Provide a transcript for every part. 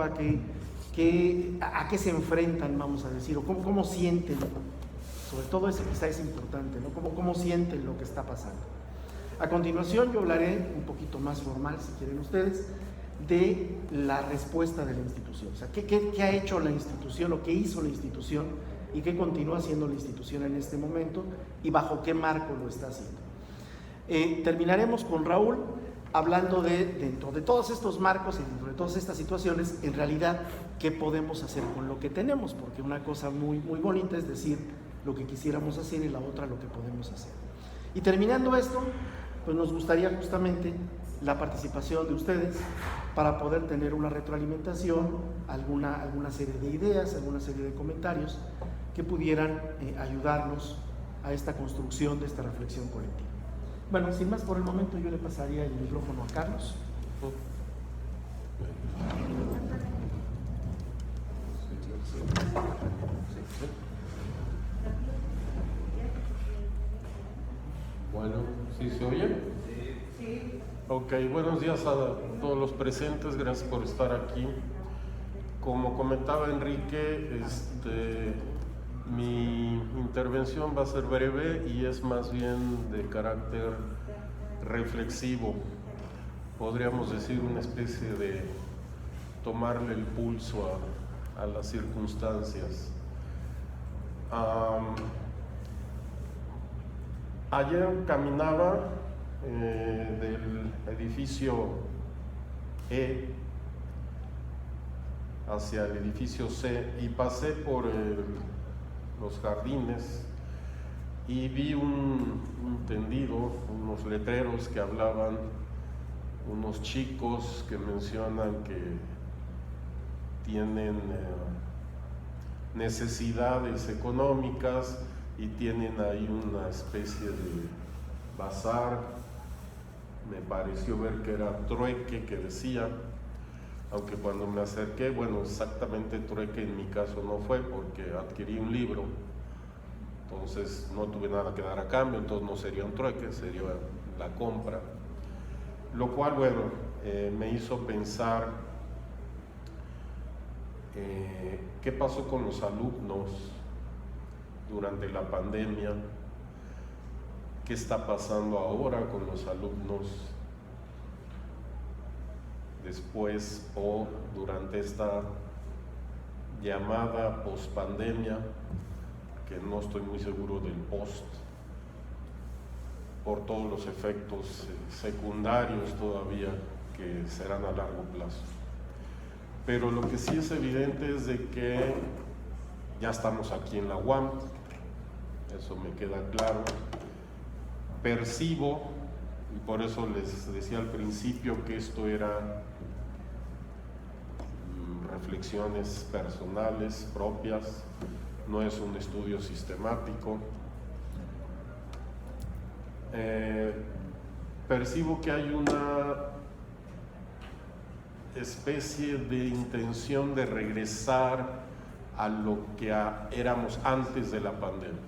¿A qué se enfrentan, vamos a decir, o cómo sienten? Sobre todo eso quizá es importante, ¿no? ¿Cómo sienten lo que está pasando? A continuación yo hablaré un poquito más formal, si quieren ustedes, de la respuesta de la institución. O sea, ¿qué ha hecho la institución o qué hizo la institución y qué continúa haciendo la institución en este momento y bajo qué marco lo está haciendo? Terminaremos con Raúl hablando dentro de todos estos marcos y dentro de todas estas situaciones, en realidad, ¿qué podemos hacer con lo que tenemos? Porque una cosa muy, muy bonita es decir lo que quisiéramos hacer y la otra lo que podemos hacer. Y terminando esto, pues nos gustaría justamente la participación de ustedes para poder tener una retroalimentación, alguna serie de ideas, alguna serie de comentarios que pudieran ayudarnos a esta construcción de esta reflexión colectiva. Bueno, sin más por el momento, yo le pasaría el micrófono a Carlos. Bueno, ¿sí se oye? Sí. Ok, buenos días a todos los presentes, gracias por estar aquí. Como comentaba Enrique, mi intervención va a ser breve y es más bien de carácter reflexivo. Podríamos decir una especie de tomarle el pulso a las circunstancias. Ayer caminaba del edificio E hacia el edificio C y pasé por los jardines y vi un tendido, unos letreros que hablaban, unos chicos que mencionan que tienen necesidades económicas y tienen ahí una especie de bazar. Me pareció ver que era trueque, que decía, aunque cuando me acerqué, bueno, exactamente trueque en mi caso no fue porque adquirí un libro, entonces no tuve nada que dar a cambio, entonces no sería un trueque, sería la compra, lo cual, bueno, me hizo pensar qué pasó con los alumnos durante la pandemia, qué está pasando ahora con los alumnos después o durante esta llamada pospandemia, que no estoy muy seguro del post, por todos los efectos secundarios todavía que serán a largo plazo. Pero lo que sí es evidente es de que ya estamos aquí en la UAM, eso me queda claro. Percibo, y por eso les decía al principio que esto era reflexiones personales, propias, no es un estudio sistemático. Percibo que hay una especie de intención de regresar a lo que éramos antes de la pandemia.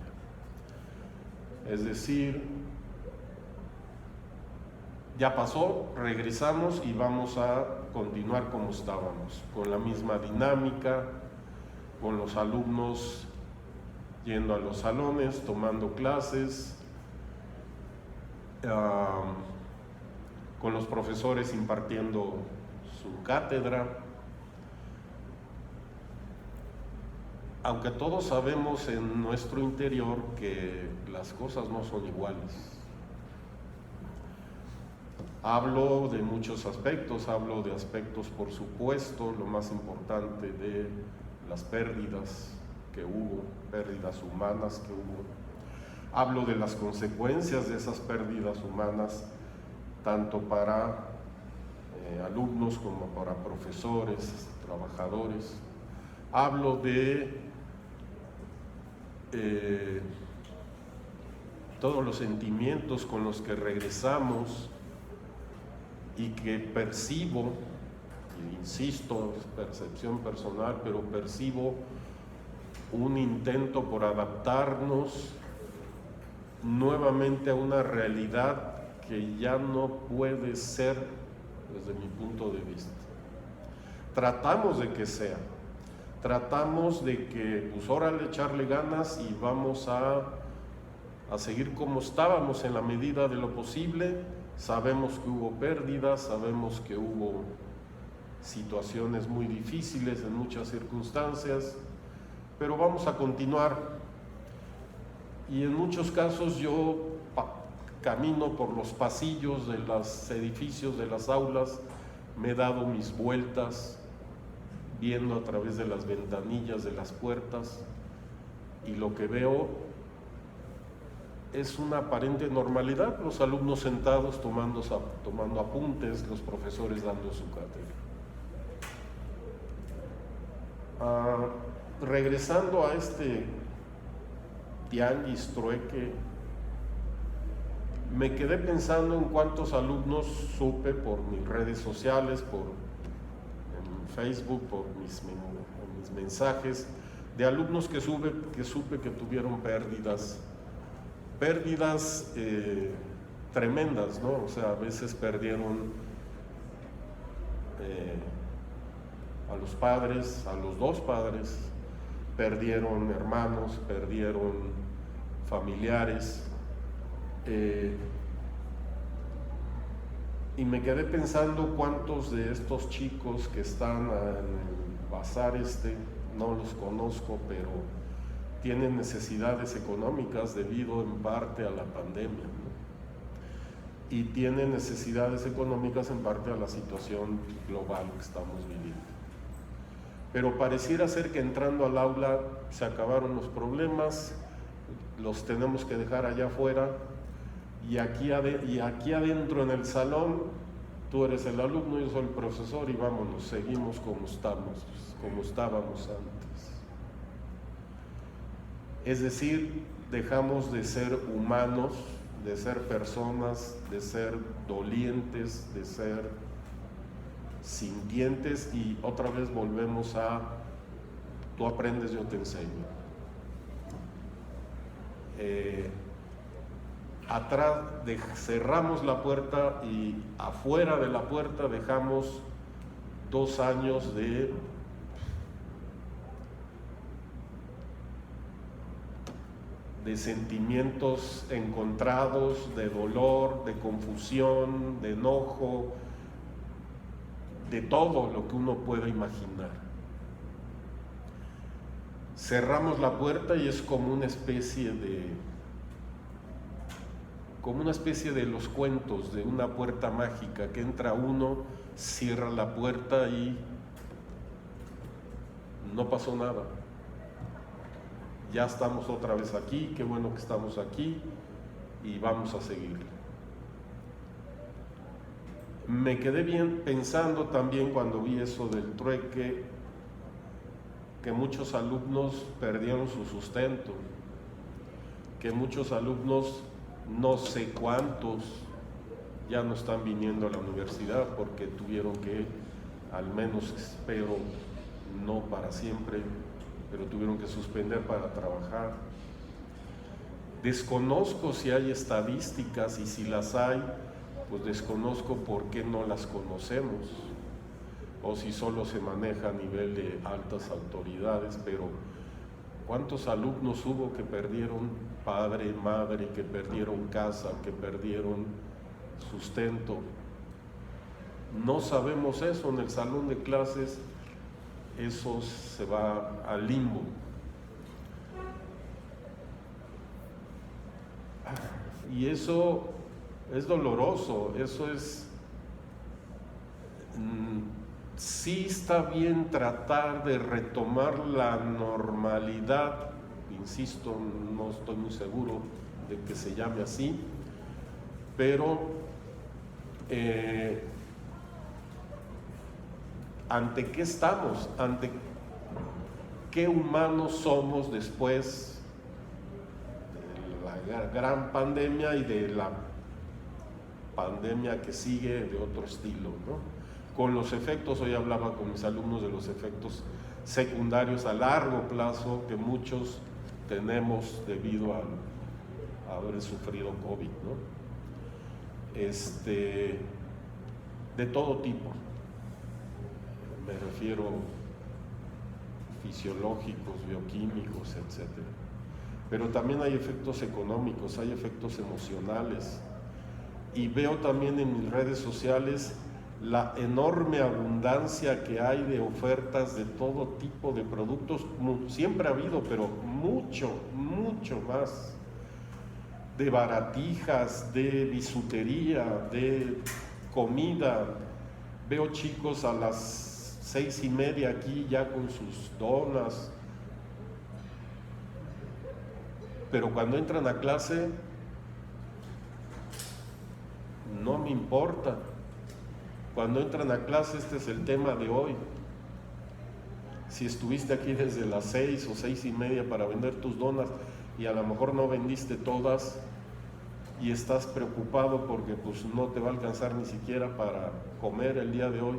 Es decir, ya pasó, regresamos y vamos a continuar como estábamos, con la misma dinámica, con los alumnos yendo a los salones, tomando clases, con los profesores impartiendo su cátedra. Aunque todos sabemos en nuestro interior que las cosas no son iguales. Hablo de muchos aspectos, hablo de aspectos, por supuesto, lo más importante de las pérdidas que hubo, pérdidas humanas que hubo. Hablo de las consecuencias de esas pérdidas humanas, tanto para alumnos como para profesores, trabajadores. Hablo de todos los sentimientos con los que regresamos y que percibo, insisto, es percepción personal, pero percibo un intento por adaptarnos nuevamente a una realidad que ya no puede ser desde mi punto de vista. tratamos de que sea. Tratamos de que, pues órale, echarle ganas y vamos a seguir como estábamos en la medida de lo posible. Sabemos que hubo pérdidas, sabemos que hubo situaciones muy difíciles en muchas circunstancias, pero vamos a continuar. Y en muchos casos yo camino por los pasillos de los edificios, de las aulas, me he dado mis vueltas, viendo a través de las ventanillas de las puertas, y lo que veo es una aparente normalidad, los alumnos sentados tomando apuntes, los profesores dando su cátedra. Regresando a este tianguis trueque, me quedé pensando en cuántos alumnos supe por mis redes sociales, en Facebook, por mis mensajes, de alumnos que supe que tuvieron pérdidas tremendas, ¿no? O sea, a veces perdieron a los padres, a los dos padres, perdieron hermanos, perdieron familiares, y me quedé pensando cuántos de estos chicos que están en el bazar no los conozco, pero tienen necesidades económicas debido en parte a la pandemia, ¿no? Y tienen necesidades económicas en parte a la situación global que estamos viviendo. Pero pareciera ser que entrando al aula se acabaron los problemas, los tenemos que dejar allá afuera, y aquí adentro en el salón, tú eres el alumno, yo soy el profesor, y vámonos, seguimos como estábamos antes. Es decir, dejamos de ser humanos, de ser personas, de ser dolientes, de ser sintientes, y otra vez volvemos a tú aprendes, yo te enseño. Atrás cerramos la puerta, y afuera de la puerta dejamos 2 años de sentimientos encontrados, de dolor, de confusión, de enojo, de todo lo que uno pueda imaginar. Cerramos la puerta y es como una especie de los cuentos, de una puerta mágica, que entra uno, cierra la puerta y no pasó nada. Ya estamos otra vez aquí, qué bueno que estamos aquí y vamos a seguir. Me quedé bien pensando también cuando vi eso del trueque, que muchos alumnos perdieron su sustento, que muchos alumnos, no sé cuántos, ya no están viniendo a la universidad porque tuvieron que, al menos espero, no para siempre, pero tuvieron que suspender para trabajar. Desconozco si hay estadísticas, y si las hay, pues desconozco por qué no las conocemos, o si solo se maneja a nivel de altas autoridades, pero ¿cuántos alumnos hubo que perdieron padre, madre, que perdieron casa, que perdieron sustento? No sabemos eso. En el salón de clases eso se va al limbo. Y eso es doloroso, eso es... Sí está bien tratar de retomar la normalidad, insisto, no estoy muy seguro de que se llame así, pero ¿ante qué estamos? ¿Ante qué humanos somos después de la gran pandemia y de la pandemia que sigue de otro estilo, ¿no? Con los efectos, hoy hablaba con mis alumnos de los efectos secundarios a largo plazo que muchos tenemos debido a haber sufrido COVID, ¿no? De todo tipo. me refiero fisiológicos, bioquímicos, etc. Pero también hay efectos económicos, hay efectos emocionales. Y veo también en mis redes sociales la enorme abundancia que hay de ofertas de todo tipo de productos. Siempre ha habido, pero mucho más. De baratijas, de bisutería, de comida. Veo chicos a las 6:30 aquí ya con sus donas. Pero cuando entran a clase, no me importa. Cuando entran a clase, este es el tema de hoy. Si estuviste aquí desde las 6 o 6:30 para vender tus donas y a lo mejor no vendiste todas y estás preocupado porque pues no te va a alcanzar ni siquiera para comer el día de hoy.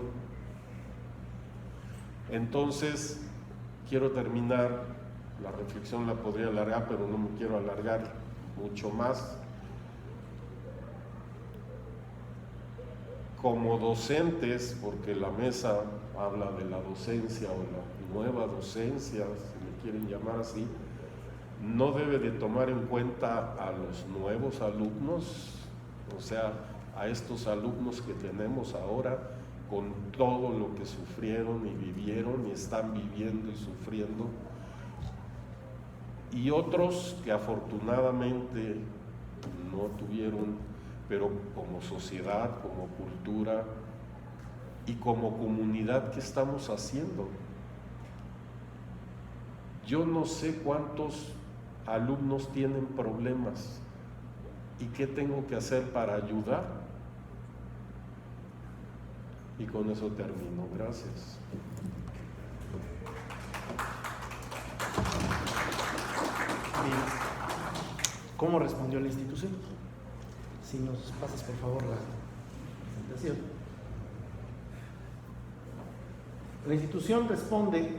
Entonces, quiero terminar, la reflexión la podría alargar, pero no me quiero alargar mucho más. Como docentes, porque la mesa habla de la docencia o la nueva docencia, si le quieren llamar así, no debe de tomar en cuenta a los nuevos alumnos, o sea, a estos alumnos que tenemos ahora con todo lo que sufrieron y vivieron y están viviendo y sufriendo, y otros que afortunadamente no tuvieron, pero como sociedad, como cultura y como comunidad, ¿qué estamos haciendo? Yo no sé cuántos alumnos tienen problemas y qué tengo que hacer para ayudar. Y con eso termino. Gracias. Bien. ¿Cómo respondió la institución? Si nos pasas por favor la presentación. La institución responde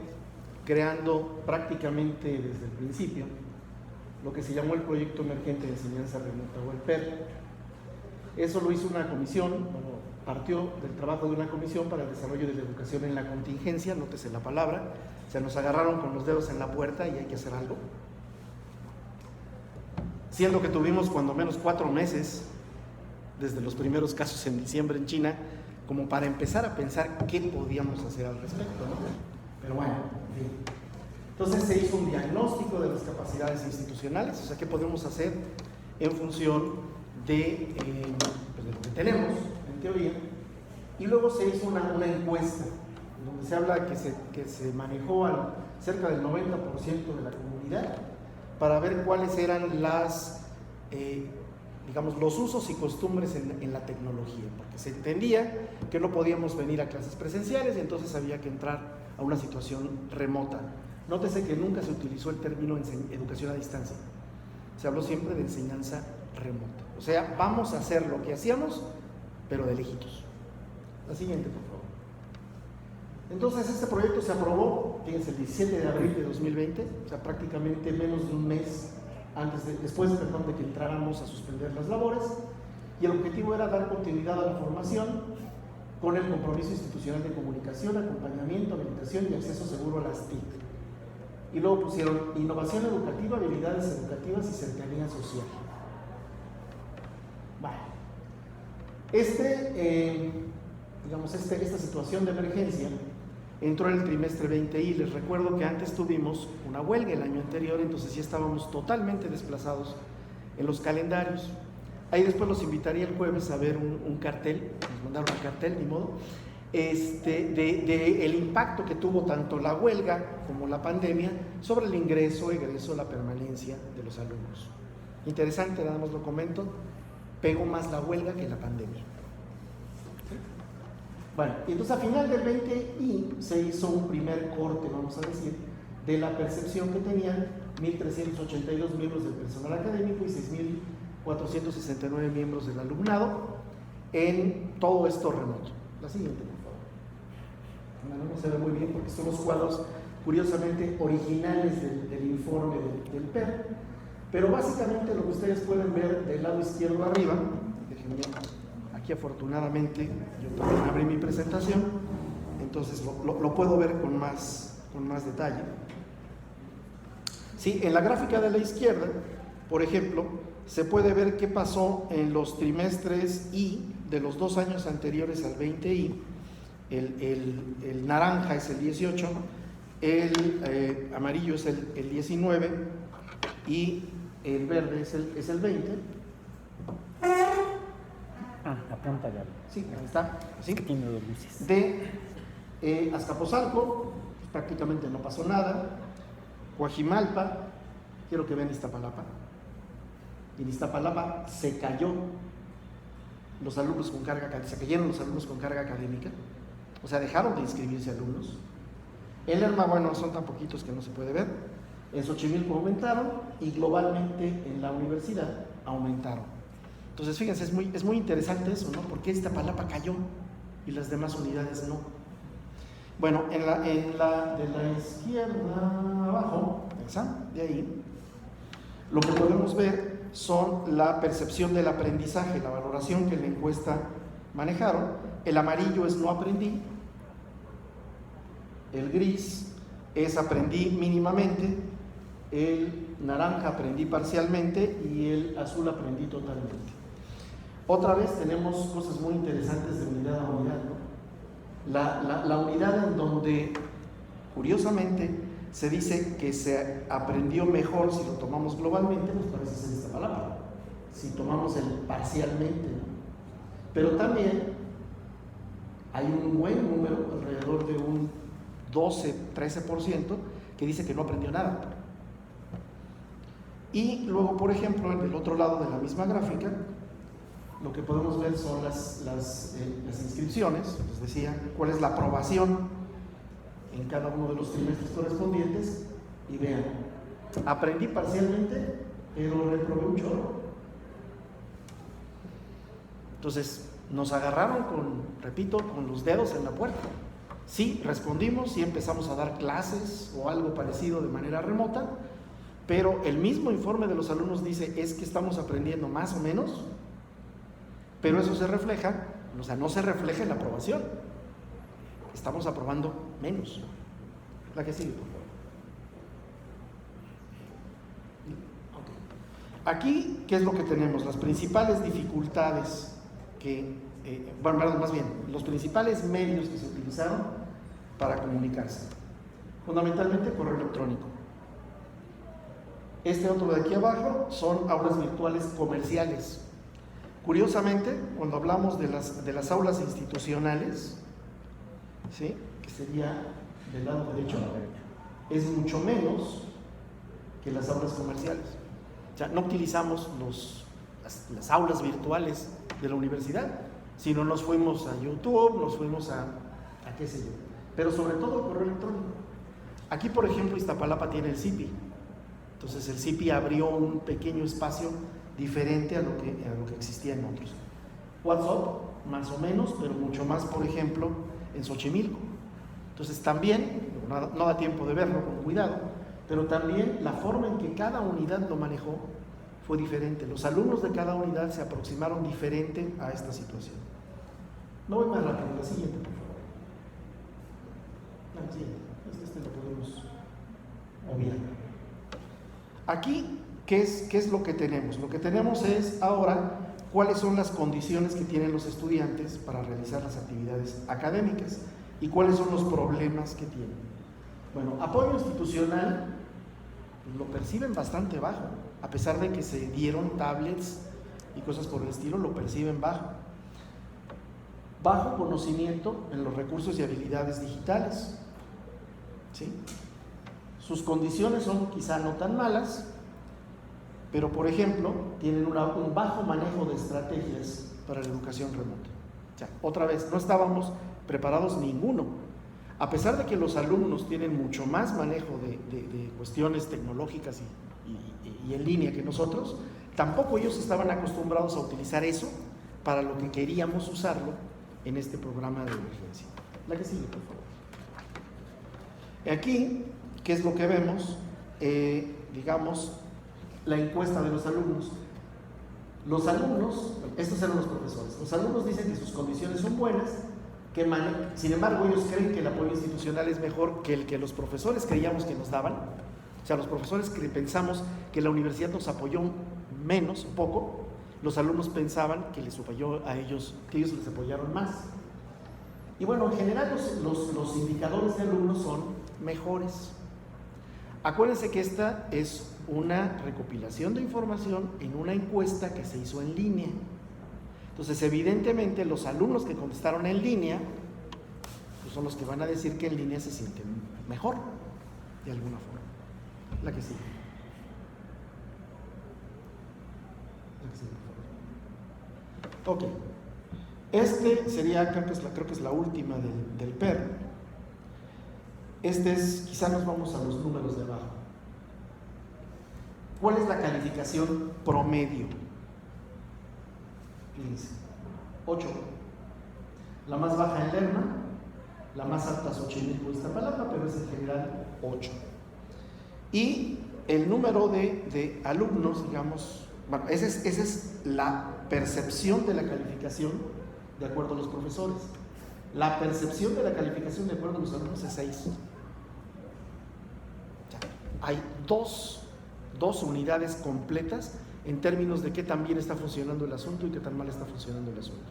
creando prácticamente desde el principio lo que se llamó el Proyecto Emergente de Enseñanza Remota o el PER. Eso lo hizo una comisión, partió del trabajo de una comisión para el desarrollo de la educación en la contingencia, nótese la palabra, se nos agarraron con los dedos en la puerta y hay que hacer algo. Siendo que tuvimos cuando menos 4 meses, desde los primeros casos en diciembre en China, como para empezar a pensar qué podíamos hacer al respecto, ¿no? Pero bueno, en fin. Entonces se hizo un diagnóstico de las capacidades institucionales, o sea, qué podemos hacer en función de, pues de lo que tenemos, en teoría, y luego se hizo una encuesta, donde se habla que se manejó a cerca del 90% de la comunidad, para ver cuáles eran las, digamos, los usos y costumbres en la tecnología, porque se entendía que no podíamos venir a clases presenciales y entonces había que entrar a una situación remota. Nótese que nunca se utilizó el término educación a distancia, se habló siempre de enseñanza remota, o sea, vamos a hacer lo que hacíamos, pero de lejitos. La siguiente, por favor. Entonces este proyecto se aprobó, fíjense, el 17 de abril de 2020, o sea, prácticamente menos de un mes después de que entráramos a suspender las labores, y el objetivo era dar continuidad a la formación con el compromiso institucional de comunicación, acompañamiento, habilitación y acceso seguro a las TIC. Y luego pusieron innovación educativa, habilidades educativas y cercanía social. Bueno, esta situación de emergencia entró en el trimestre 20 y les recuerdo que antes tuvimos una huelga el año anterior, entonces ya estábamos totalmente desplazados en los calendarios. Ahí después los invitaría el jueves a ver un cartel, nos mandaron un cartel, ni modo, de el impacto que tuvo tanto la huelga como la pandemia sobre el ingreso, egreso, la permanencia de los alumnos. Interesante, nada más lo comento, pegó más la huelga que la pandemia. ¿Sí? Bueno, y entonces a final del 20 se hizo un primer corte, vamos a decir, de la percepción que tenían 1.382 miembros del personal académico y 6.469 miembros del alumnado en todo esto remoto. La siguiente, por favor. Bueno, no se ve muy bien porque son los cuadros curiosamente originales del informe del PER, pero básicamente lo que ustedes pueden ver del lado izquierdo arriba, déjenme, aquí afortunadamente yo también abrí mi presentación, entonces lo puedo ver con más detalle. Sí, en la gráfica de la izquierda, por ejemplo, se puede ver qué pasó en los trimestres I de los 2 años anteriores al 20I. El naranja es el 18, el amarillo es el 19 y el verde es el 20. Apunta ya. Sí, ahí está. ¿Sí? Tiene 2 luces. De Azcapotzalco, pues, prácticamente no pasó nada. Coajimalpa, quiero que vean Iztapalapa. En Iztapalapa se cayó los alumnos con carga, se cayeron los alumnos con carga académica, o sea, dejaron de inscribirse alumnos. En Lerma, bueno, son tan poquitos que no se puede ver. En Xochimilco aumentaron y globalmente en la universidad aumentaron. Entonces, fíjense, es muy interesante eso, ¿no? ¿Por qué Iztapalapa cayó y las demás unidades no? Bueno, en la de la izquierda abajo, esa, de ahí, lo que podemos ver son la percepción del aprendizaje, la valoración que en la encuesta manejaron. El amarillo es no aprendí, el gris es aprendí mínimamente, el naranja aprendí parcialmente y el azul aprendí totalmente. Otra vez tenemos cosas muy interesantes de unidad a unidad, ¿no? La unidad en donde, curiosamente, se dice que se aprendió mejor si lo tomamos globalmente, pues parece ser esta palabra, si tomamos el parcialmente, ¿no? Pero también hay un buen número, alrededor de un 12-13%, que dice que no aprendió nada. Y luego, por ejemplo, en el otro lado de la misma gráfica, lo que podemos ver son las inscripciones, les decía, cuál es la aprobación en cada uno de los trimestres correspondientes, y vean, aprendí parcialmente, pero reprobé un chorro. Entonces, nos agarraron con los dedos en la puerta. Sí, respondimos, sí empezamos a dar clases o algo parecido de manera remota, pero el mismo informe de los alumnos dice, es que estamos aprendiendo más o menos, pero eso se refleja, o sea, no se refleja en la aprobación. Estamos aprobando menos. La que sigue, por favor. Okay. Aquí, ¿qué es lo que tenemos? Las principales dificultades más bien, los principales medios que se utilizaron para comunicarse. Fundamentalmente, correo electrónico. Este otro de aquí abajo son aulas virtuales comerciales. Curiosamente, cuando hablamos de las aulas institucionales, ¿sí?, que sería del lado derecho, es mucho menos que las aulas comerciales. O sea, no utilizamos las aulas virtuales de la universidad, sino nos fuimos a YouTube, nos fuimos a qué sé yo, pero sobre todo el correo electrónico. Aquí, por ejemplo, Iztapalapa tiene el CIPI. Entonces el CIPI abrió un pequeño espacio diferente a lo que existía en otros. WhatsApp, más o menos, pero mucho más, por ejemplo, en Xochimilco. Entonces también, no da tiempo de verlo con cuidado, pero también la forma en que cada unidad lo manejó fue diferente. Los alumnos de cada unidad se aproximaron diferente a esta situación. No voy más rápido, la siguiente, por favor. La siguiente, este lo podemos obviar. Aquí, ¿qué es lo que tenemos? Lo que tenemos es ahora cuáles son las condiciones que tienen los estudiantes para realizar las actividades académicas y cuáles son los problemas que tienen. Bueno, apoyo institucional lo perciben bastante bajo, a pesar de que se dieron tablets y cosas por el estilo, lo perciben bajo. Bajo conocimiento en los recursos y habilidades digitales, ¿sí? Sus condiciones son quizá no tan malas, pero por ejemplo tienen un bajo manejo de estrategias para la educación remota. O sea, otra vez, no estábamos preparados ninguno, a pesar de que los alumnos tienen mucho más manejo de cuestiones tecnológicas y en línea que nosotros, tampoco ellos estaban acostumbrados a utilizar eso para lo que queríamos usarlo en este programa de emergencia. La que sigue, por favor. Aquí, ¿qué es lo que vemos? Digamos, la encuesta de los alumnos. Los alumnos, estos eran los profesores, los alumnos dicen que sus condiciones son buenas, Sin embargo, ellos creen que el apoyo institucional es mejor que el que los profesores creíamos que nos daban. O sea, los profesores que pensamos que la universidad nos apoyó menos, poco, los alumnos pensaban que les apoyó a ellos, que ellos les apoyaron más. Y bueno, en general los indicadores de alumnos son mejores. Acuérdense que esta es una recopilación de información en una encuesta que se hizo en línea. Entonces, evidentemente, los alumnos que contestaron en línea pues son los que van a decir que en línea se sienten mejor, de alguna forma. La que sigue. La que sigue, por favor. Ok. Este sería, creo que es la última del PER. Quizá nos vamos a los números de abajo. ¿Cuál es la calificación promedio? Fíjense, 8. La más baja en Lerma, la más alta es 8,000 por esta palabra, pero es en general 8. Y el número de alumnos, digamos, bueno, esa es la percepción de la calificación de acuerdo a los profesores. La percepción de la calificación de acuerdo a los alumnos es 6. Hay dos unidades completas en términos de qué tan bien está funcionando el asunto y qué tan mal está funcionando el asunto.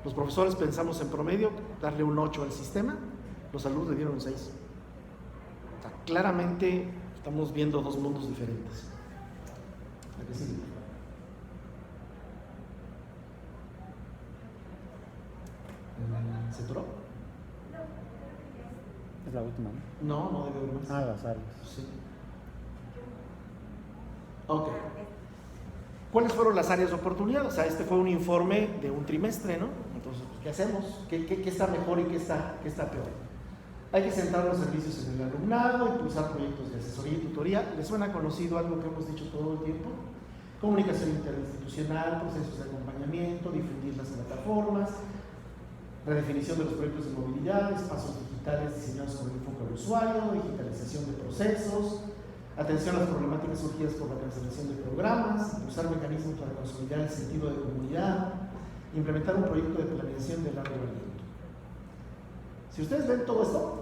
Los profesores pensamos en promedio darle un 8 al sistema, los alumnos le dieron un 6. O sea, claramente estamos viendo dos mundos diferentes. ¿A qué sigue? ¿Se atoró? Es la última, ¿no? No debe haber más. Las áreas. Sí. Ok. ¿Cuáles fueron las áreas de oportunidad? O sea, este fue un informe de un trimestre, ¿no? Entonces, ¿qué hacemos? ¿Qué está mejor y qué está peor? Hay que centrar los servicios en el alumnado, impulsar proyectos de asesoría y tutoría. ¿Les suena conocido algo que hemos dicho todo el tiempo? Comunicación interinstitucional, procesos de acompañamiento, difundir las plataformas, redefinición de los proyectos de movilidad, espacios digitales diseñados con el enfoque al usuario, digitalización de procesos, atención a las problemáticas surgidas por la cancelación de programas, impulsar mecanismos para consolidar el sentido de comunidad, implementar un proyecto de planeación de largo aliento. Si ustedes ven todo esto,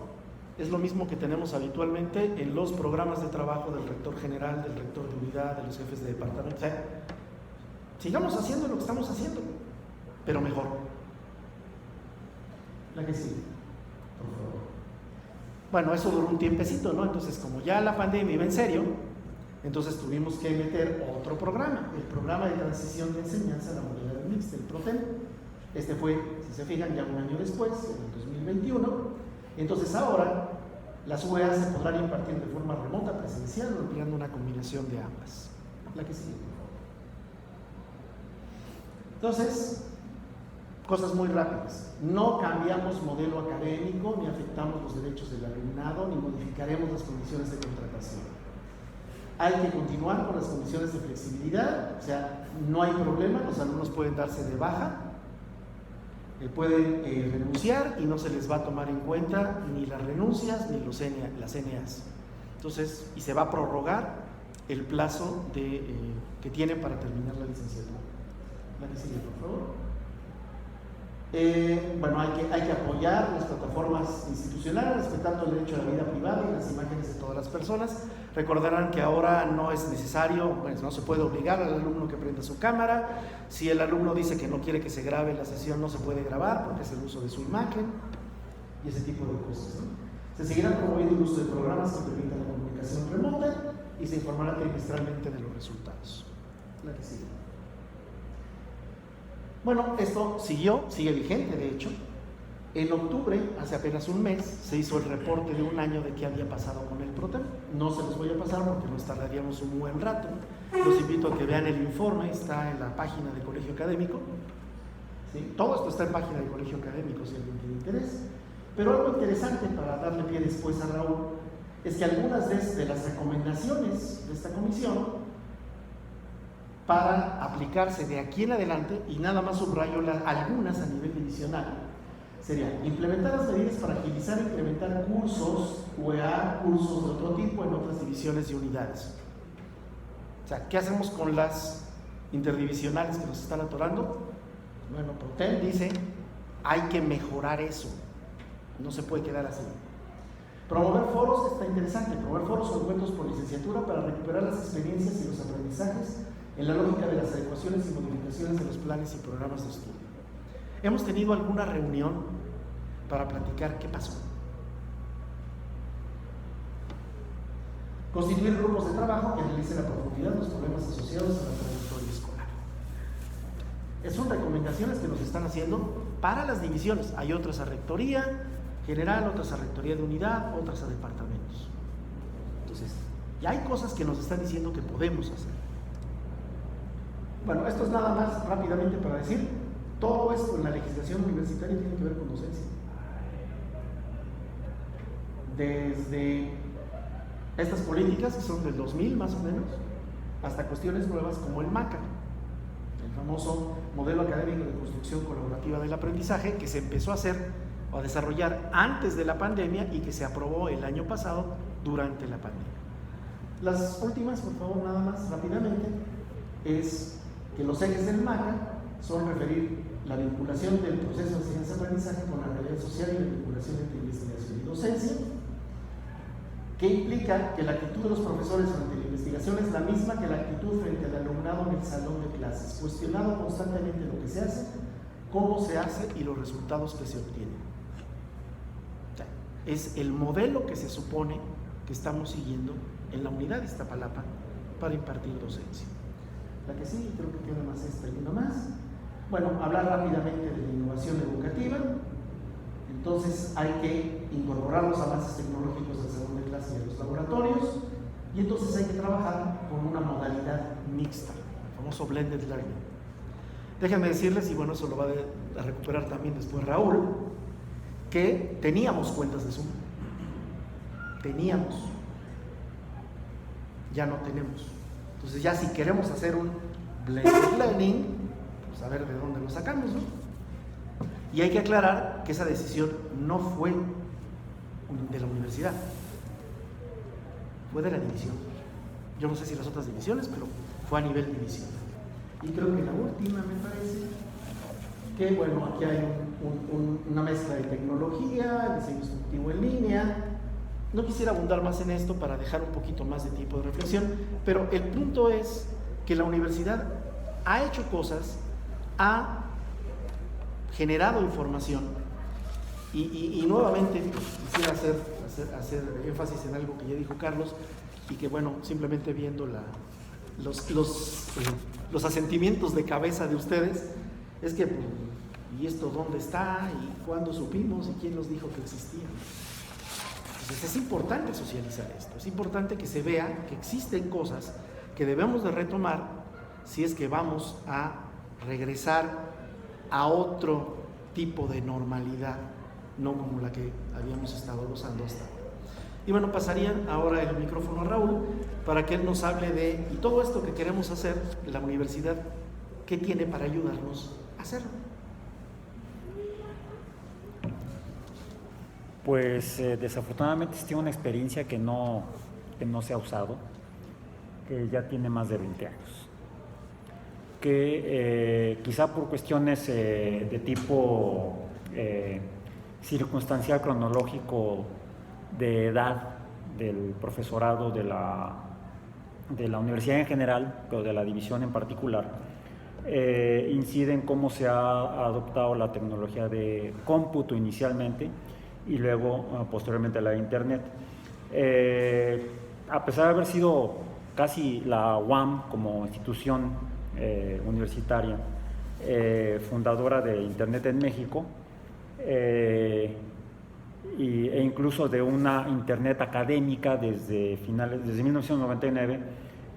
es lo mismo que tenemos habitualmente en los programas de trabajo del rector general, del rector de unidad, de los jefes de departamento. O sea, sigamos haciendo lo que estamos haciendo, pero mejor. La que sigue, por favor. Bueno, eso duró un tiempecito, ¿no? Entonces, como ya la pandemia iba en serio, entonces tuvimos que meter otro programa, el programa de transición de enseñanza a la modalidad mixta, el PROTEN. Este fue, si se fijan, ya un año después, en el 2021. Entonces ahora las UEAs se podrán impartir de forma remota, presencial, o empleando una combinación de ambas. La que sigue, por favor. Entonces, cosas muy rápidas. No cambiamos modelo académico, ni afectamos los derechos del alumnado, ni modificaremos las condiciones de contratación. Hay que continuar con las condiciones de flexibilidad, o sea, no hay problema, los alumnos pueden darse de baja, pueden renunciar y no se les va a tomar en cuenta ni las renuncias ni las NAs. Entonces, y se va a prorrogar el plazo que tienen para terminar la licenciatura. La que sigue, por favor. Bueno, hay que apoyar las plataformas institucionales, respetando el derecho a la vida privada y las imágenes de todas las personas. Recordarán que ahora no es necesario, pues no se puede obligar al alumno que prenda su cámara. Si el alumno dice que no quiere que se grabe la sesión, no se puede grabar porque es el uso de su imagen y ese tipo de cosas, ¿no? Se seguirá promoviendo el uso de programas que permitan la comunicación remota y se informará trimestralmente de los resultados. La que sigue. Bueno, esto sigue vigente, de hecho. En octubre, hace apenas un mes, se hizo el reporte de un año de qué había pasado con el PROTEN. No se los voy a pasar porque nos tardaríamos un buen rato. Los invito a que vean el informe, está en la página del Colegio Académico. ¿Sí? Todo esto está en la página del Colegio Académico si alguien tiene interés. Pero algo interesante para darle pie después a Raúl es que algunas de las recomendaciones de esta comisión para aplicarse de aquí en adelante, y nada más subrayo algunas a nivel divisional, sería implementar las medidas para agilizar e implementar cursos, UEA, cursos de otro tipo en otras divisiones y unidades. O sea, ¿qué hacemos con las interdivisionales que nos están atorando? Bueno, PROTEN dice, Hay que mejorar eso. No se puede quedar así. Promover foros está interesante. Promover foros o encuentros por licenciatura para recuperar las experiencias y los aprendizajes en la lógica de las adecuaciones y modificaciones de los planes y programas de estudio. Hemos tenido alguna reunión para platicar qué pasó. Constituir grupos de trabajo que analicen a profundidad los problemas asociados a la trayectoria escolar. Son recomendaciones que nos están haciendo para las divisiones. Hay otras a rectoría general, otras a rectoría de unidad, otras a departamentos. Entonces, ya hay cosas que nos están diciendo que podemos hacer. Bueno, esto es nada más rápidamente para decir, todo esto en la legislación universitaria tiene que ver con docencia. Desde estas políticas, que son del 2000 más o menos, hasta cuestiones nuevas como el MACA, el famoso modelo académico de construcción colaborativa del aprendizaje, que se empezó a hacer o a desarrollar antes de la pandemia y que se aprobó el año pasado durante la pandemia. Las últimas, por favor, nada más rápidamente, es que los ejes del MACA son referir la vinculación del proceso de enseñanza-aprendizaje con la realidad social y la vinculación entre investigación y docencia, que implica que la actitud de los profesores frente a la investigación es la misma que la actitud frente al alumnado en el salón de clases, cuestionado constantemente lo que se hace, cómo se hace y los resultados que se obtienen. O sea, es el modelo que se supone que estamos siguiendo en la unidad de Iztapalapa para impartir docencia. La que sí, creo que queda más esta y una más. Bueno, hablar rápidamente de la innovación educativa. Entonces hay que incorporar los avances tecnológicos del salón de clase y de los laboratorios, y entonces hay que trabajar con una modalidad mixta, el famoso blended learning. Déjenme decirles, y bueno, eso lo va a recuperar también después Raúl, que teníamos cuentas de Zoom. Teníamos. Ya no tenemos. Entonces ya si queremos hacer un blended learning, pues a ver de dónde lo sacamos, ¿no? Y hay que aclarar que esa decisión no fue de la universidad, fue de la división. Yo no sé si las otras divisiones, pero fue a nivel división. Y creo que la última me parece que, bueno, aquí hay una mezcla de tecnología, diseño instructivo en línea. No quisiera abundar más en esto para dejar un poquito más de tiempo de reflexión, pero el punto es que la universidad ha hecho cosas, ha generado información y nuevamente quisiera hacer énfasis en algo que ya dijo Carlos y que, bueno, simplemente viendo los asentimientos de cabeza de ustedes, es que, pues, ¿y esto dónde está? ¿Y cuándo supimos? ¿Y quién nos dijo que existía? Entonces es importante socializar esto, es importante que se vea que existen cosas que debemos de retomar si es que vamos a regresar a otro tipo de normalidad, no como la que habíamos estado gozando hasta ahora. Y bueno, pasaría ahora el micrófono a Raúl para que él nos hable de, y todo esto que queremos hacer, la universidad, ¿qué tiene para ayudarnos a hacerlo? Pues desafortunadamente tiene una experiencia que no se ha usado, que ya tiene más de 20 años. Que quizá por cuestiones de tipo circunstancial, cronológico, de edad del profesorado de la universidad en general, pero de la división en particular, incide en cómo se ha adoptado la tecnología de cómputo inicialmente y luego posteriormente la de internet. A pesar de haber sido casi la UAM como institución universitaria, fundadora de Internet en México, e incluso de una Internet académica desde 1999,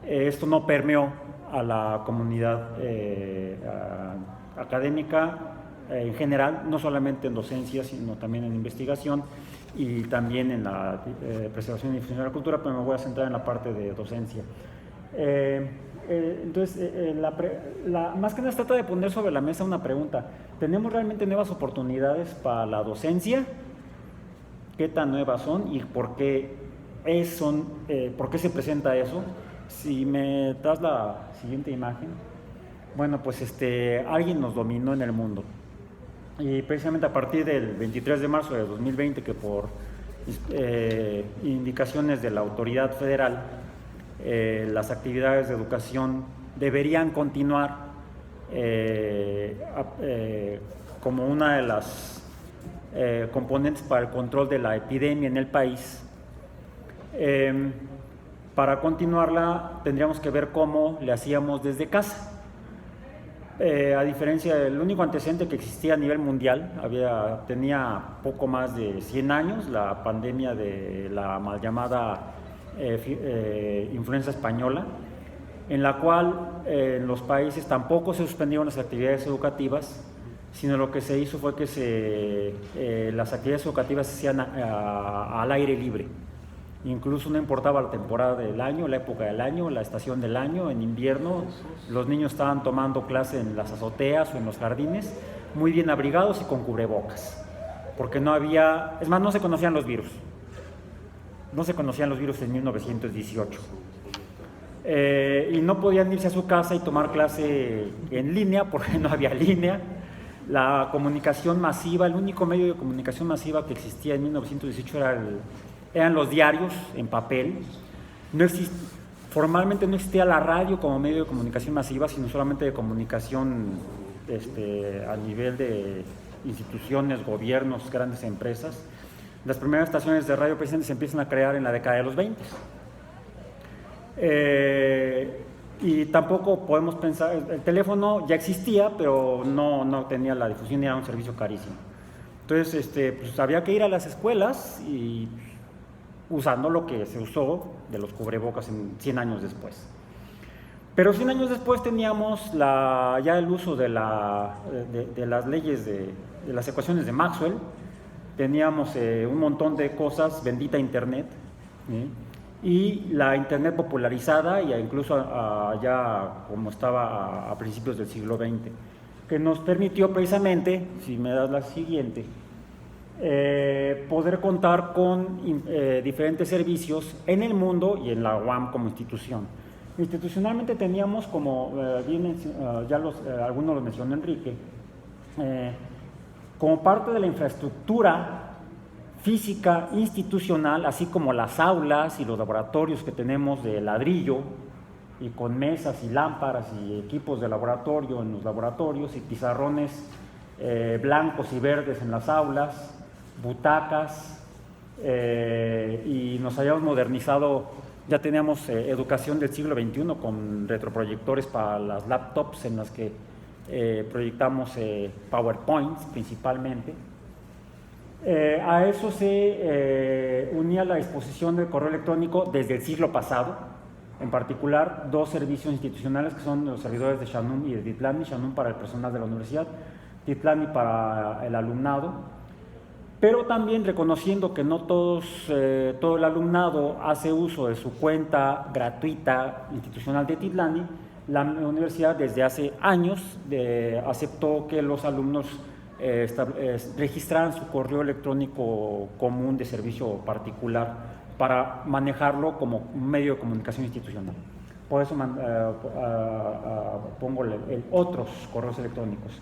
esto no permeó a la comunidad académica en general, no solamente en docencia, sino también en investigación y también en la preservación y difusión de la cultura, pero me voy a centrar en la parte de docencia. Entonces, más que nada se trata de poner sobre la mesa una pregunta. ¿Tenemos realmente nuevas oportunidades para la docencia? ¿Qué tan nuevas son y por qué se presenta eso? Si me das la siguiente imagen. Bueno, pues alguien nos dominó en el mundo. Y precisamente a partir del 23 de marzo de 2020, que por indicaciones de la autoridad federal, las actividades de educación deberían continuar como una de las componentes para el control de la epidemia en el país. Para continuarla tendríamos que ver cómo le hacíamos desde casa. A diferencia del único antecedente que existía a nivel mundial, tenía poco más de 100 años, la pandemia de la mal llamada influenza española, en la cual en los países tampoco se suspendieron las actividades educativas, sino lo que se hizo fue que las actividades educativas se hacían al aire libre. Incluso no importaba la temporada del año, la época del año, la estación del año. En invierno los niños estaban tomando clase en las azoteas o en los jardines, muy bien abrigados y con cubrebocas, porque no había, es más, no se conocían los virus. No se conocían los virus en 1918. Y no podían irse a su casa y tomar clase en línea porque no había línea. La comunicación masiva, el único medio de comunicación masiva que existía en 1918 eran los diarios en papel. Formalmente no existía la radio como medio de comunicación masiva, sino solamente de comunicación a nivel de instituciones, gobiernos, grandes empresas. Las primeras estaciones de radio precisamente se empiezan a crear en la década de los 20. Y tampoco podemos pensar, el teléfono ya existía, pero no tenía la difusión y era un servicio carísimo. Entonces, pues había que ir a las escuelas y usando lo que se usó de los cubrebocas 100 años después. Pero 100 años después teníamos ya el uso de las leyes de las ecuaciones de Maxwell, teníamos un montón de cosas, bendita Internet, y la Internet popularizada, y incluso ya como estaba a principios del siglo XX, que nos permitió precisamente, si me das la siguiente, poder contar con diferentes servicios en el mundo y en la UAM como institución. Institucionalmente teníamos, como algunos lo mencionó Enrique, como parte de la infraestructura física institucional, así como las aulas y los laboratorios que tenemos de ladrillo y con mesas y lámparas y equipos de laboratorio en los laboratorios y pizarrones blancos y verdes en las aulas, butacas, y nos habíamos modernizado, ya teníamos educación del siglo XXI con retroproyectores para las laptops en las que proyectamos PowerPoints principalmente. A eso se unía la disposición del correo electrónico desde el siglo pasado, en particular 2 servicios institucionales que son los servidores de Shanum y de Titlani, Shanum para el personal de la universidad, Titlani para el alumnado, pero también reconociendo que no todo el alumnado hace uso de su cuenta gratuita institucional de Titlani, la universidad desde hace años aceptó que los alumnos registraran su correo electrónico común de servicio particular para manejarlo como un medio de comunicación institucional. Por eso pongo otros correos electrónicos,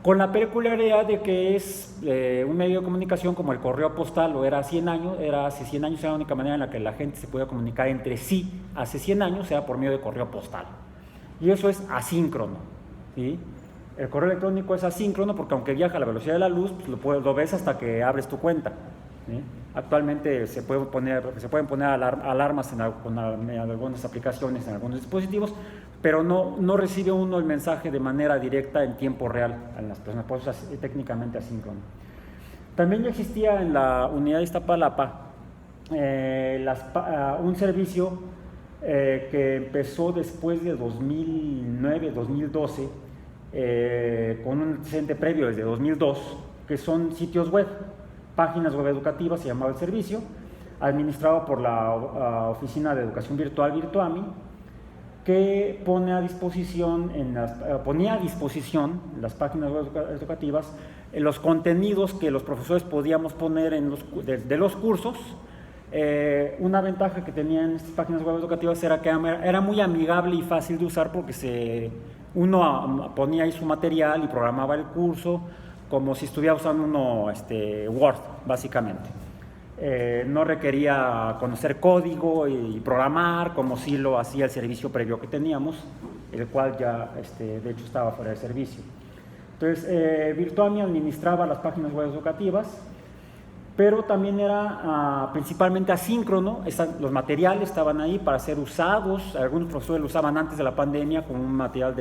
con la peculiaridad de que es un medio de comunicación como el correo postal lo era hace 100 años, era la única manera en la que la gente se podía comunicar entre sí hace 100 años, era por medio de correo postal. Y eso es asíncrono, ¿sí? El correo electrónico es asíncrono porque aunque viaja a la velocidad de la luz, pues lo ves hasta que abres tu cuenta, ¿sí? Actualmente se pueden poner alarmas en algunas aplicaciones, en algunos dispositivos, pero no recibe uno el mensaje de manera directa en tiempo real en las personas, por eso es técnicamente asíncrono. También ya existía en la unidad de Iztapalapa un servicio que empezó después de 2009-2012, con un antecedente previo desde 2002, que son sitios web, páginas web educativas, se llamaba el servicio, administrado por la Oficina de Educación Virtual, Virtuami, que ponía a disposición las páginas web educativas los contenidos que los profesores podíamos poner de los cursos. Una ventaja que tenían estas páginas web educativas era que era muy amigable y fácil de usar porque uno ponía ahí su material y programaba el curso, como si estuviera usando uno Word, básicamente. No requería conocer código y programar como si lo hacía el servicio previo que teníamos, el cual ya de hecho estaba fuera de servicio. Entonces, Virtuami administraba las páginas web educativas, pero también era principalmente asíncrono. Los materiales estaban ahí para ser usados. Algunos profesores lo usaban antes de la pandemia como un material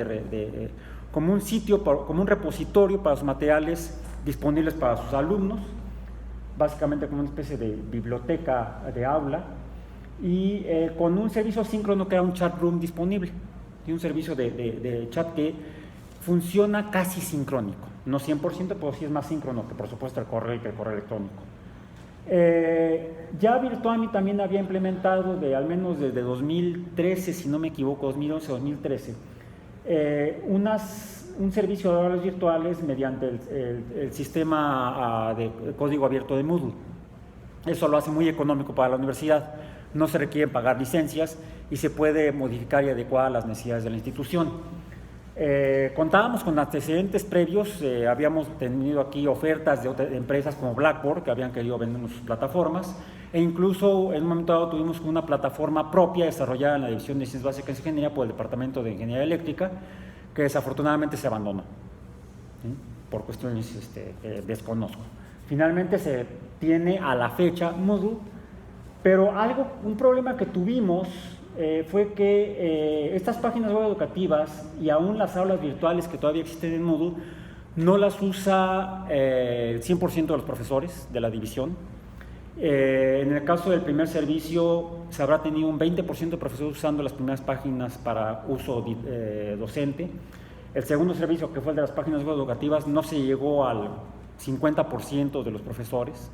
como un sitio, como un repositorio para sus materiales disponibles para sus alumnos, básicamente como una especie de biblioteca de aula, y con un servicio asíncrono que era un chat room disponible, y un servicio de chat que funciona casi sincrónico, no 100%, pero sí es más síncrono que por supuesto el correo electrónico. Ya Virtuami también había implementado, al menos desde 2013, si no me equivoco, 2011 o 2013, un servicio de aulas virtuales mediante el sistema de código abierto de Moodle. Eso lo hace muy económico para la universidad, no se requieren pagar licencias y se puede modificar y adecuar a las necesidades de la institución. Contábamos con antecedentes previos, habíamos tenido aquí ofertas de empresas como Blackboard que habían querido vendernos sus plataformas, e incluso en un momento dado tuvimos una plataforma propia desarrollada en la División de Ciencias Básicas y Ingeniería por el Departamento de Ingeniería Eléctrica, que desafortunadamente se abandonó, ¿sí? Por cuestiones que desconozco. Finalmente se tiene a la fecha Moodle, pero un problema que tuvimos fue que estas páginas web educativas y aún las aulas virtuales que todavía existen en Moodle no las usa el 100% de los profesores de la división. En el caso del primer servicio se habrá tenido un 20% de profesores usando las primeras páginas para uso docente. El segundo servicio, que fue el de las páginas web educativas, no se llegó al 50% de los profesores.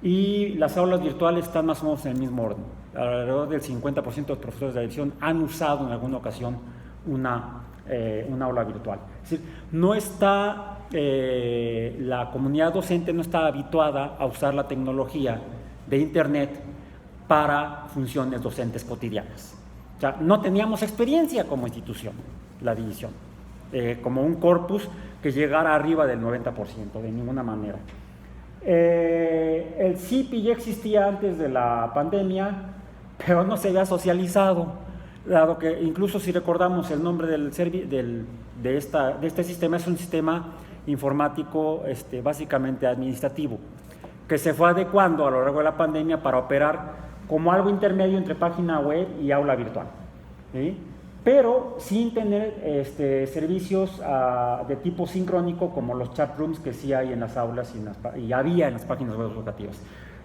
Y las aulas virtuales están más o menos en el mismo orden. Alrededor del 50% de los profesores de la división han usado en alguna ocasión una aula virtual. Es decir, no está, la comunidad docente no está habituada a usar la tecnología de Internet para funciones docentes cotidianas. O sea, no teníamos experiencia como institución, la división, como un corpus que llegara arriba del 90%, de ninguna manera. El CIPI ya existía antes de la pandemia, pero no se había socializado, dado que incluso si recordamos el nombre de este sistema, es un sistema informático básicamente administrativo, que se fue adecuando a lo largo de la pandemia para operar como algo intermedio entre página web y aula virtual, ¿sí? Pero sin tener servicios de tipo sincrónico como los chat rooms que sí hay en las aulas y había en las páginas web educativas.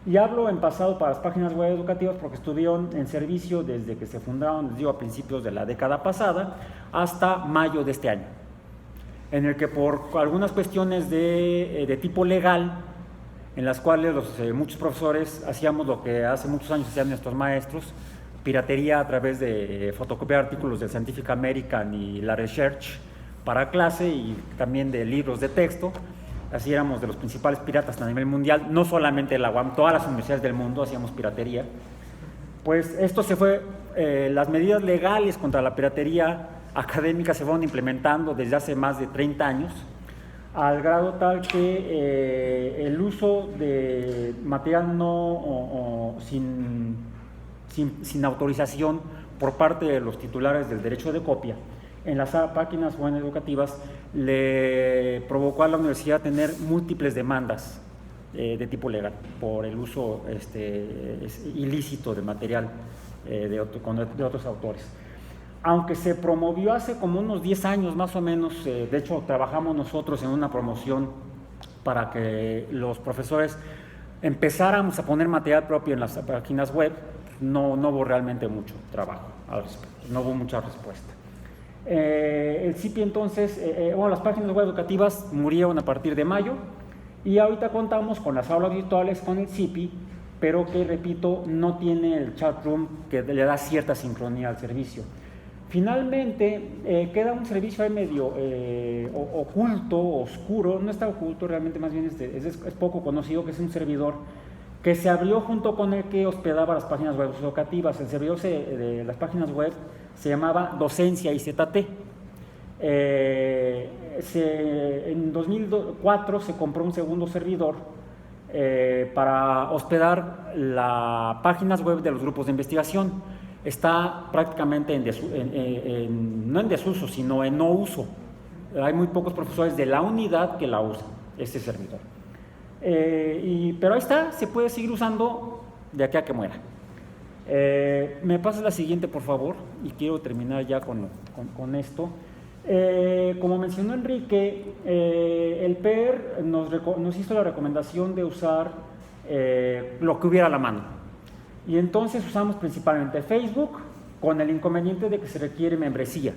Y hablo en pasado para las páginas web educativas porque estuvieron en servicio desde que se fundaron, les digo, a principios de la década pasada hasta mayo de este año, en el que por algunas cuestiones de tipo legal, en las cuales muchos profesores hacíamos lo que hace muchos años hacían nuestros maestros, piratería a través de fotocopiar artículos del Scientific American y la Research para clase y también de libros de texto. Así éramos de los principales piratas a nivel mundial, no solamente la UAM, todas las universidades del mundo hacíamos piratería. Pues esto se fue, las medidas legales contra la piratería académica se fueron implementando desde hace más de 30 años, al grado tal que el uso de material sin autorización por parte de los titulares del derecho de copia en las páginas web educativas le provocó a la universidad tener múltiples demandas de tipo legal por el uso ilícito de material de otros autores. Aunque se promovió hace como unos 10 años más o menos, de hecho trabajamos nosotros en una promoción para que los profesores empezáramos a poner material propio en las páginas web. No hubo realmente mucho trabajo al respecto, no hubo mucha respuesta. El CIPI entonces, las páginas web educativas murieron a partir de mayo y ahorita contamos con las aulas virtuales con el CIPI, pero que, repito, no tiene el chat room que le da cierta sincronía al servicio. Finalmente, queda un servicio ahí medio oculto, oscuro, no está oculto, realmente más bien es poco conocido, que es un servidor que se abrió junto con el que hospedaba las páginas web educativas. El servidor de las páginas web se llamaba Docencia IZT. en 2004 se compró un segundo servidor para hospedar las páginas web de los grupos de investigación. Está prácticamente no en desuso, sino en no uso. Hay muy pocos profesores de la unidad que la usan, este servidor. Pero ahí está, se puede seguir usando de aquí a que muera. Me pasas la siguiente, por favor, y quiero terminar ya con esto. Como mencionó Enrique, el PER nos hizo la recomendación de usar lo que hubiera a la mano. Y entonces usamos principalmente Facebook, con el inconveniente de que se requiere membresía.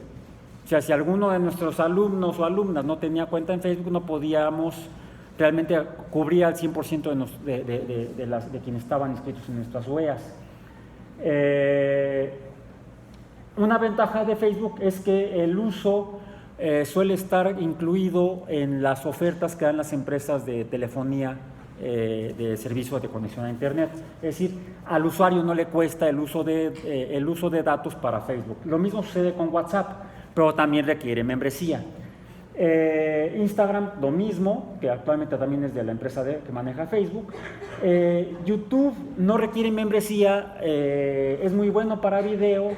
O sea, si alguno de nuestros alumnos o alumnas no tenía cuenta en Facebook, no podíamos realmente cubrir al 100% de quienes estaban inscritos en nuestras UEAs. Una ventaja de Facebook es que el uso suele estar incluido en las ofertas que dan las empresas de telefonía de servicio de conexión a Internet. Es decir, al usuario no le cuesta el uso de datos para Facebook. Lo mismo sucede con WhatsApp, pero también requiere membresía. Instagram, lo mismo, que actualmente también es de la empresa que maneja Facebook. YouTube no requiere membresía, es muy bueno para video,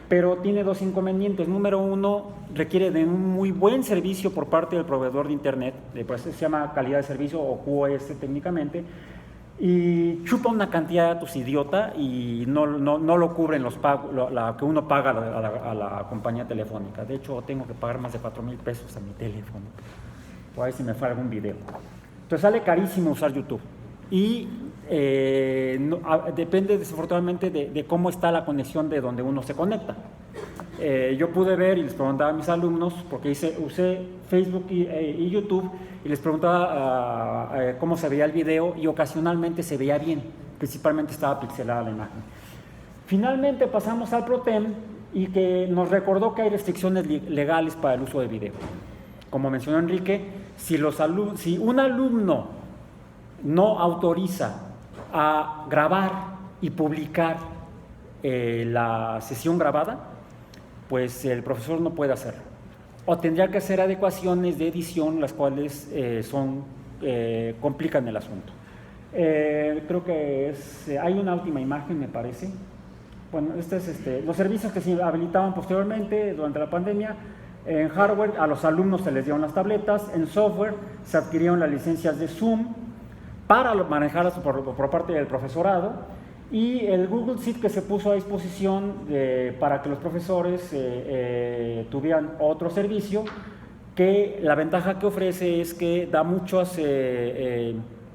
pero tiene dos inconvenientes. Número uno, requiere de un muy buen servicio por parte del proveedor de Internet, pues se llama calidad de servicio o QoS técnicamente, y chupa una cantidad de datos idiota y no lo cubren los pagos, la que uno paga a la compañía telefónica. De hecho, tengo que pagar más de 4,000 pesos a mi teléfono, por ahí si me falla algún video. Entonces sale carísimo usar YouTube y depende desafortunadamente de cómo está la conexión de donde uno se conecta. Yo pude ver y les preguntaba a mis alumnos, porque usé Facebook y YouTube, y les preguntaba cómo se veía el video, y ocasionalmente se veía bien, principalmente estaba pixelada la imagen. Finalmente pasamos al PROTEM, y que nos recordó que hay restricciones legales para el uso de video. Como mencionó Enrique, si un alumno no autoriza a grabar y publicar la sesión grabada, pues el profesor no puede hacerlo. O tendría que hacer adecuaciones de edición, las cuales complican el asunto. Creo que hay una última imagen, me parece. Bueno, los servicios que se habilitaban posteriormente durante la pandemia. En hardware, a los alumnos se les dieron las tabletas. En software, se adquirieron las licencias de Zoom para manejarlas por parte del profesorado. Y el Google Sheet, que se puso a disposición para que los profesores tuvieran otro servicio, que la ventaja que ofrece es que da muchos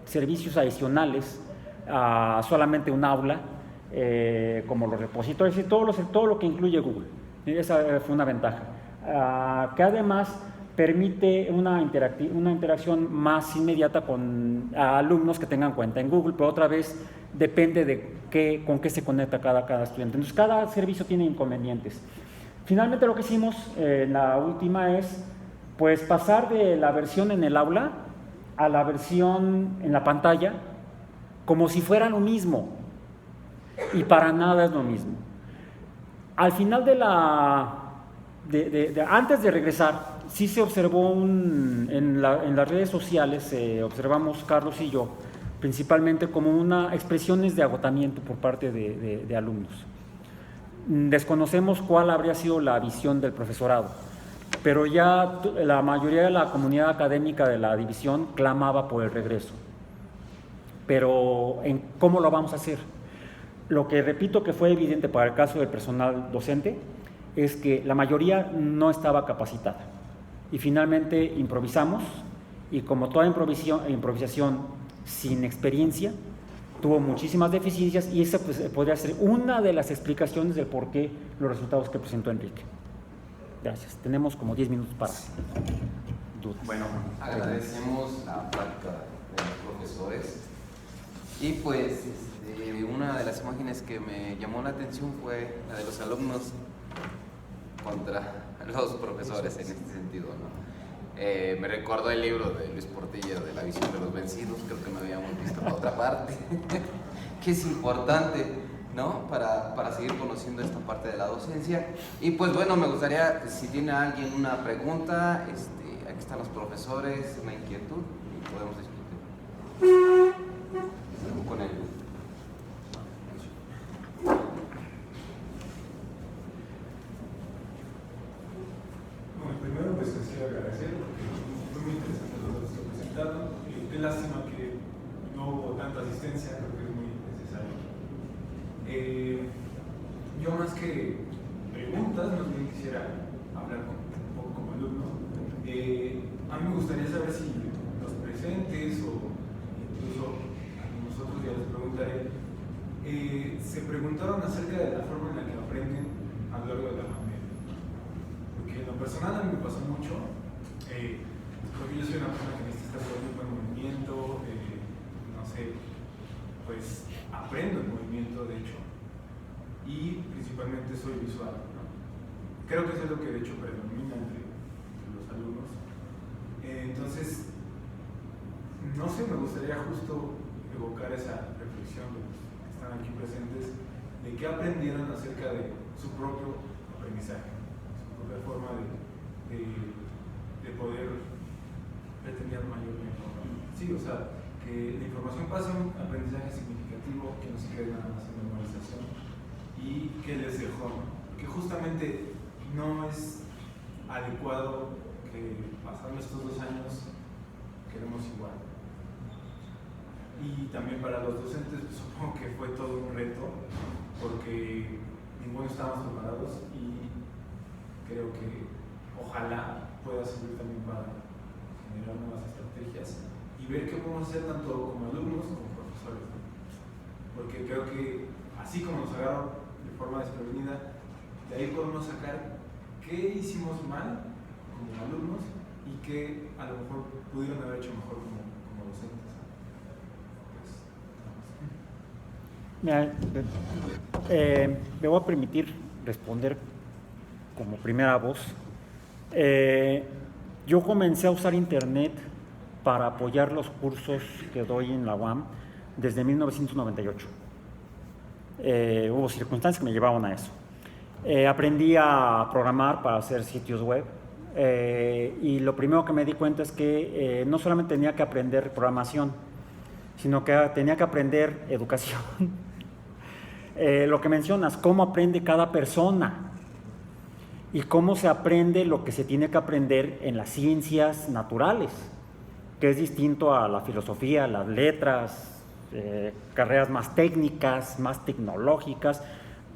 servicios adicionales a solamente un aula, como los repositorios y todo lo que incluye Google. Esa fue una ventaja, que además permite una interacción más inmediata con alumnos que tengan cuenta en Google, pero otra vez depende de con qué se conecta cada estudiante. Entonces, cada servicio tiene inconvenientes. Finalmente, lo que hicimos la última es pues pasar de la versión en el aula a la versión en la pantalla, como si fuera lo mismo, y para nada es lo mismo. Al final antes de regresar, sí se observó en las redes sociales, observamos Carlos y yo, principalmente como expresiones de agotamiento por parte de alumnos. Desconocemos cuál habría sido la visión del profesorado, pero ya la mayoría de la comunidad académica de la división clamaba por el regreso. Pero ¿cómo lo vamos a hacer? Lo que repito que fue evidente para el caso del personal docente es que la mayoría no estaba capacitada. Y finalmente improvisamos, y como toda improvisación sin experiencia, tuvo muchísimas deficiencias, y esa pues, podría ser una de las explicaciones del por qué los resultados que presentó Enrique. Gracias. Tenemos como 10 minutos para dudas. Bueno, agradecemos la plática de los profesores, y pues una de las imágenes que me llamó la atención fue la de los alumnos contra los profesores en este sentido, ¿no? Me recordó el libro de Luis Portilla de La visión de los vencidos. Creo que no habíamos visto la otra parte que es importante, ¿no? Para seguir conociendo esta parte de la docencia. Y pues bueno, me gustaría, si tiene alguien una pregunta, aquí están los profesores, una inquietud y podemos discutir. Luego con él. Bueno, primero pues les quiero agradecer porque fue muy interesante lo que presentaron. Qué lástima que no hubo tanta asistencia, creo que es muy necesario. Yo más que preguntas, más bien quisiera hablar un poco como alumno. A mí me gustaría saber si los presentes o incluso a nosotros ya les preguntaré, se preguntaron acerca de la forma en la que aprenden a lo largo de la pandemia. Porque en lo personal a mí me pasó mucho, porque yo soy una persona que necesita estar todo el tiempo en movimiento, no sé, pues aprendo el movimiento de hecho, y principalmente soy visual, ¿no? Creo que eso es lo que de hecho predomina entre los alumnos. Entonces, no sé, me gustaría justo evocar esa reflexión de los que están aquí presentes, de qué aprendieron acerca de su propio aprendizaje, su propia forma de poder pretender mayormente. Sí, o sea, que la información pase a un aprendizaje significativo, que no se quede nada más en memorización, y que les dejó, ¿no? Que justamente no es adecuado que pasando estos 2 años queremos igual. Y también para los docentes pues, supongo que fue todo un reto porque ninguno estábamos preparados y creo que ojalá pueda servir también para generar nuevas estrategias y ver qué podemos hacer tanto como alumnos como profesores, ¿no? Porque creo que así como nos agarraron de forma desprevenida, de ahí podemos sacar qué hicimos mal como alumnos y qué a lo mejor pudieron haber hecho mejor como docentes. Mira, me voy a permitir responder como primera voz. Yo comencé a usar internet para apoyar los cursos que doy en la UAM desde 1998. Hubo circunstancias que me llevaban a eso. Aprendí a programar para hacer sitios web y lo primero que me di cuenta es que no solamente tenía que aprender programación, sino que tenía que aprender educación. Lo que mencionas, cómo aprende cada persona y cómo se aprende lo que se tiene que aprender en las ciencias naturales, que es distinto a la filosofía, las letras, carreras más técnicas, más tecnológicas,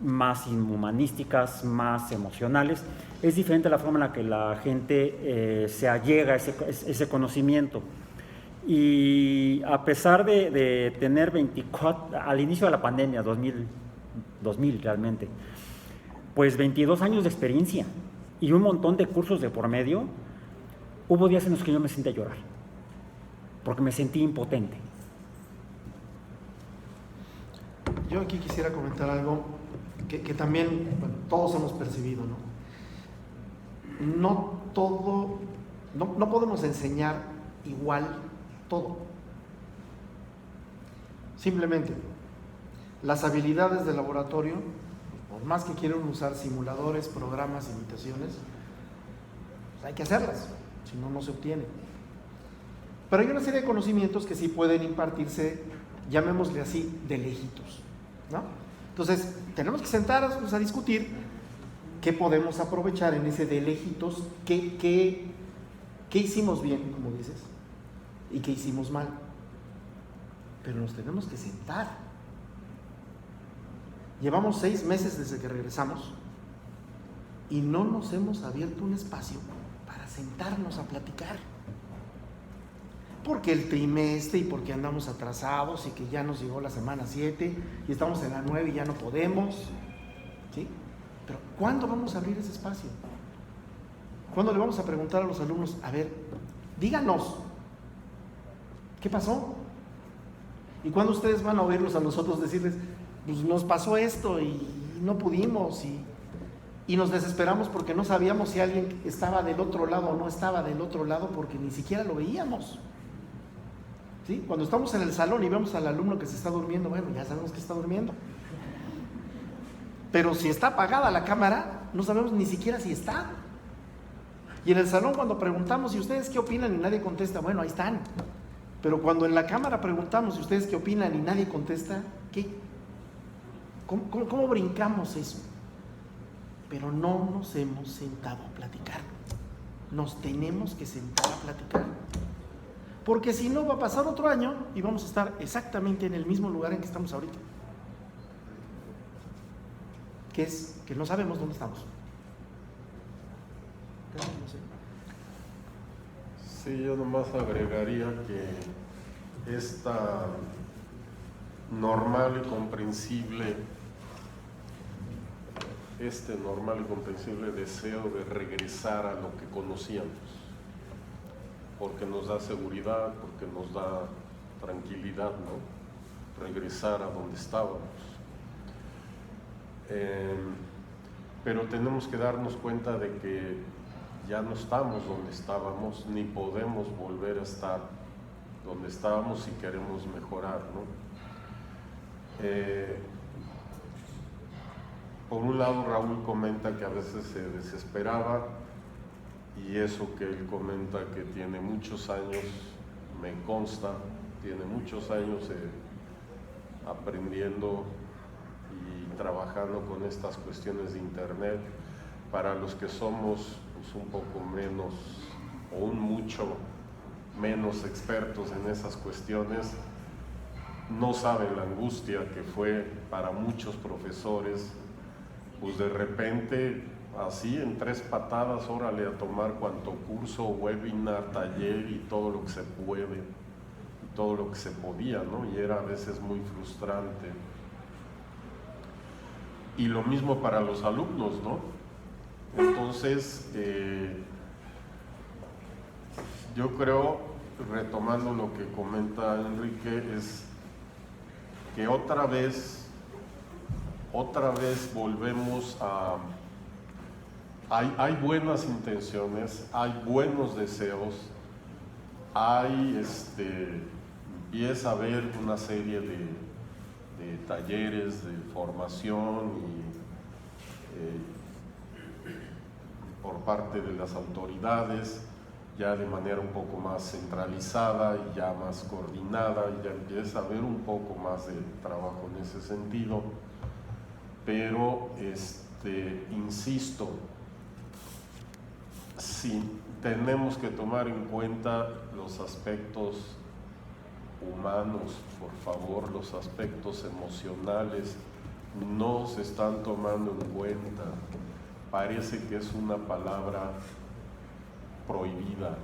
más humanísticas, más emocionales. Es diferente la forma en la que la gente se allega a ese conocimiento. Y a pesar de tener 24, al inicio de la pandemia, 2000 realmente, pues 22 años de experiencia y un montón de cursos de por medio, hubo días en los que yo me sentí a llorar, porque me sentí impotente. Yo aquí quisiera comentar algo que también bueno, todos hemos percibido, ¿no? No podemos enseñar igual todo. Simplemente, las habilidades del laboratorio, por más que quieran usar simuladores, programas, imitaciones, pues hay que hacerlas, si no, no se obtiene. Pero hay una serie de conocimientos que sí pueden impartirse, llamémosle así, de lejitos, ¿no? Entonces, tenemos que sentarnos a discutir qué podemos aprovechar en ese de lejitos, qué hicimos bien, como dices, y qué hicimos mal. Pero nos tenemos que sentar. Llevamos 6 meses desde que regresamos y no nos hemos abierto un espacio para sentarnos a platicar. Porque el trimestre y porque andamos atrasados y que ya nos llegó la semana 7 y estamos en la 9 y ya no podemos, ¿sí? Pero ¿cuándo vamos a abrir ese espacio? ¿Cuándo le vamos a preguntar a los alumnos, a ver, díganos, ¿qué pasó? ¿Y cuándo ustedes van a oírnos a nosotros decirles, pues nos pasó esto y no pudimos y nos desesperamos porque no sabíamos si alguien estaba del otro lado o no estaba del otro lado porque ni siquiera lo veíamos? ¿Sí? Cuando estamos en el salón y vemos al alumno que se está durmiendo, bueno, ya sabemos que está durmiendo. Pero si está apagada la cámara, no sabemos ni siquiera si está. Y en el salón cuando preguntamos, ¿y ustedes qué opinan? Y nadie contesta, bueno, ahí están. Pero cuando en la cámara preguntamos, ¿y ustedes qué opinan? Y nadie contesta, ¿qué? ¿Cómo brincamos eso? Pero no nos hemos sentado a platicar. Nos tenemos que sentar a platicar. Porque si no, va a pasar otro año y vamos a estar exactamente en el mismo lugar en que estamos ahorita. Que es que no sabemos dónde estamos. Sí, yo nomás agregaría que esta normal y comprensible deseo de regresar a lo que conocíamos, porque nos da seguridad, porque nos da tranquilidad, ¿no? Regresar a donde estábamos. Pero tenemos que darnos cuenta de que ya no estamos donde estábamos, ni podemos volver a estar donde estábamos si queremos mejorar, ¿no? Por un lado, Raúl comenta que a veces se desesperaba, y eso que él comenta que tiene muchos años, me consta, tiene muchos años aprendiendo y trabajando con estas cuestiones de internet. Para los que somos pues, un poco menos o un mucho menos expertos en esas cuestiones, no saben la angustia que fue para muchos profesores, pues de repente, así en 3 patadas, órale a tomar cuanto curso, webinar, taller y todo lo que se puede, y todo lo que se podía, ¿no? Y era a veces muy frustrante. Y lo mismo para los alumnos, ¿no? Entonces, yo creo, retomando lo que comenta Enrique, es que otra vez volvemos a... Hay buenas intenciones, hay buenos deseos, empieza a haber una serie de talleres de formación por parte de las autoridades, ya de manera un poco más centralizada y ya más coordinada, y ya empieza a haber un poco más de trabajo en ese sentido, pero insisto, sí tenemos que tomar en cuenta los aspectos humanos, por favor, los aspectos emocionales no se están tomando en cuenta. Parece que es una palabra prohibida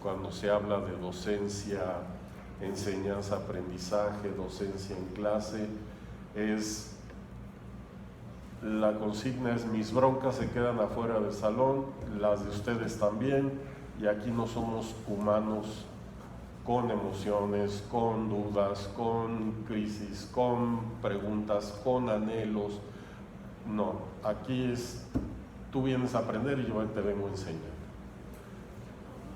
cuando se habla de docencia, enseñanza, aprendizaje, docencia en clase. La consigna es: mis broncas se quedan afuera del salón, las de ustedes también, y aquí no somos humanos con emociones, con dudas, con crisis, con preguntas, con anhelos. No, aquí tú vienes a aprender y yo te vengo a enseñar.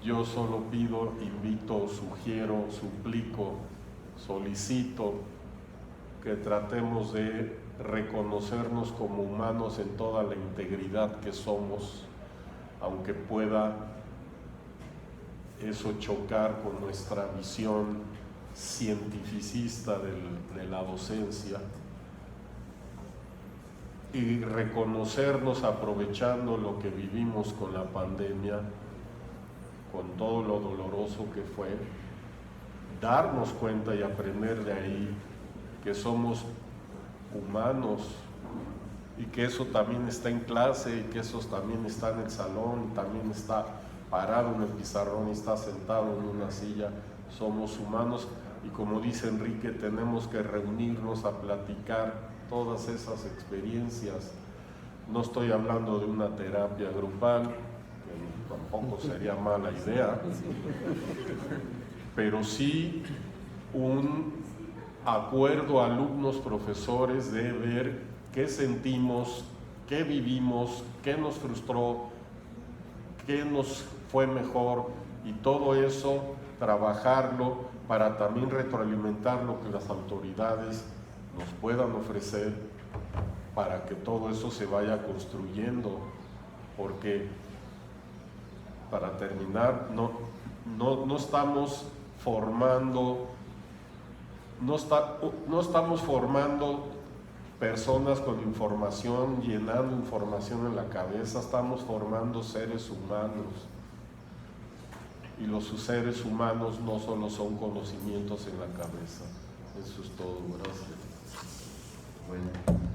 Yo solo pido, invito, sugiero, suplico, solicito que tratemos de reconocernos como humanos en toda la integridad que somos, aunque pueda eso chocar con nuestra visión cientificista de la docencia, y reconocernos aprovechando lo que vivimos con la pandemia, con todo lo doloroso que fue, darnos cuenta y aprender de ahí que somos humanos y que eso también está en clase y que eso también está en el salón y también está parado en el pizarrón y está sentado en una silla. Somos humanos y, como dice Enrique, tenemos que reunirnos a platicar todas esas experiencias. No estoy hablando de una terapia grupal, que tampoco sería mala idea, pero sí un acuerdo alumnos, profesores, de ver qué sentimos, qué vivimos, qué nos frustró, qué nos fue mejor, y todo eso trabajarlo para también retroalimentar lo que las autoridades nos puedan ofrecer, para que todo eso se vaya construyendo, porque para terminar, no estamos formando, no estamos formando personas con información, llenando información en la cabeza, estamos formando seres humanos. Y los seres humanos no solo son conocimientos en la cabeza. Eso es todo, gracias. Bueno.